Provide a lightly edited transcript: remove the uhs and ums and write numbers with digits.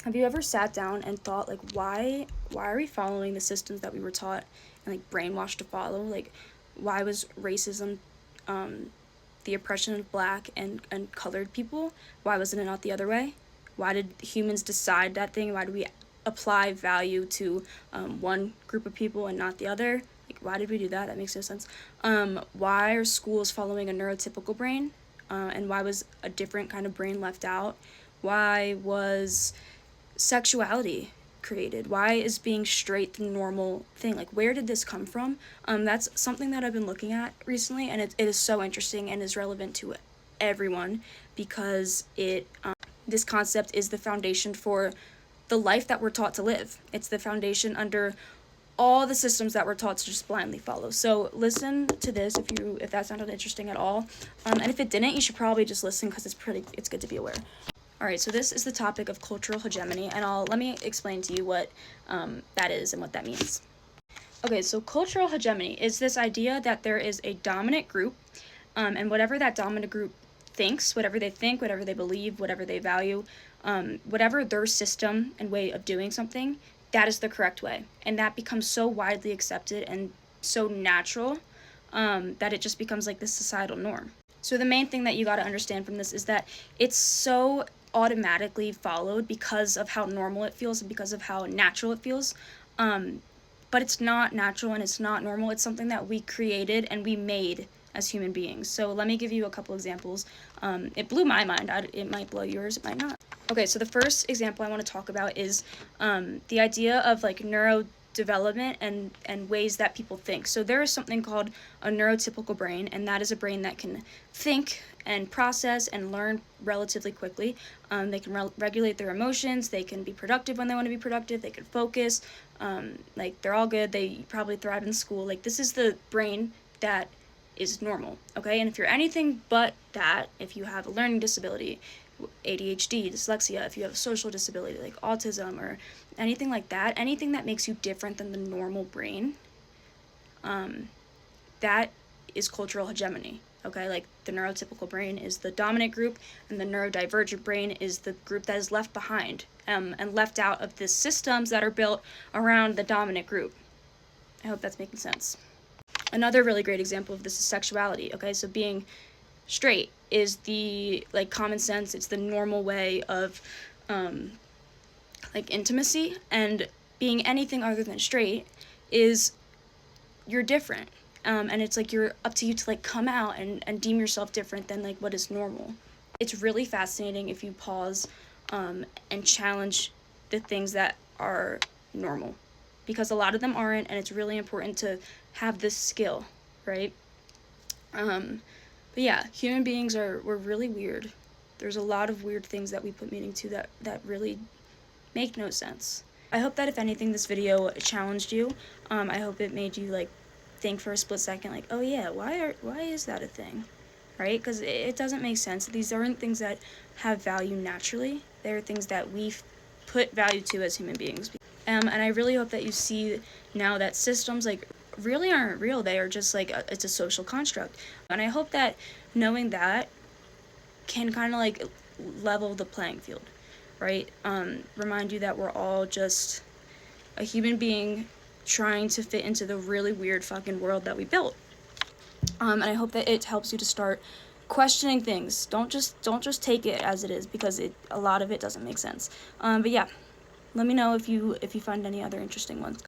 Have you ever sat down and thought, like, why are we following the systems that we were taught and, like, brainwashed to follow? Like, why was racism, the oppression of black and colored people, why wasn't it not the other way? Why did humans decide that thing? Why do we apply value to one group of people and not the other? Like, why did we do that? That makes no sense. Why are schools following a neurotypical brain? And why was a different kind of brain left out? Why was sexuality created? Why is being straight the normal thing? Like, where did this come from? That's something that I've been looking at recently, and it is so interesting and is relevant to everyone because this concept is the foundation for the life that we're taught to live. It's the foundation under all the systems that we're taught to just blindly follow. So listen to this if that sounded interesting at all. And if it didn't, you should probably just listen because it's good to be aware. Alright, so this is the topic of cultural hegemony, and let me explain to you what that is and what that means. Okay, so cultural hegemony is this idea that there is a dominant group, and whatever that dominant group thinks, whatever they think, whatever they believe, whatever they value, whatever their system and way of doing something, that is the correct way. And that becomes so widely accepted and so natural that it just becomes like this societal norm. So the main thing that you got to understand from this is that it's so automatically followed because of how normal it feels and because of how natural it feels, but it's not natural and it's not normal. It's something that we created and we made as human beings. So let me give you a couple examples. It blew my mind. It might blow yours, it might not. Okay, so the first example I want to talk about is the idea of like neurodevelopment and ways that people think. So there is something called a neurotypical brain, and that is a brain that can think and process and learn relatively quickly. They can regulate their emotions, they can be productive when they want to be productive, they can focus, like they're all good, they probably thrive in school. Like, this is the brain that is normal, okay? And if you're anything but that, if you have a learning disability, ADHD, dyslexia, if you have a social disability like autism or anything like that, anything that makes you different than the normal brain, that is cultural hegemony, okay? Like, the neurotypical brain is the dominant group, and the neurodivergent brain is the group that is left behind and left out of the systems that are built around the dominant group. I hope that's making sense. Another really great example of this is sexuality, okay? So being straight is the, like, common sense, it's the normal way of, like, intimacy, and being anything other than straight is you're different, and it's, like, you're up to you to, like, come out and deem yourself different than, like, what is normal. It's really fascinating if you pause, and challenge the things that are normal, because a lot of them aren't, and it's really important to have this skill, right? But yeah, human beings we're really weird. There's a lot of weird things that we put meaning to that really make no sense. I hope that if anything, this video challenged you. I hope it made you, like, think for a split second, like, oh yeah, why is that a thing, right? Because it doesn't make sense. These aren't things that have value naturally. They're things that we put value to as human beings. And I really hope that you see now that systems, like, really aren't real. They are just, like, it's a social construct. And I hope that knowing that can kind of, like, level the playing field, right? Remind you that we're all just a human being trying to fit into the really weird fucking world that we built. And I hope that it helps you to start questioning things. Don't just take it as it is, because a lot of it doesn't make sense. But yeah, let me know if you find any other interesting ones.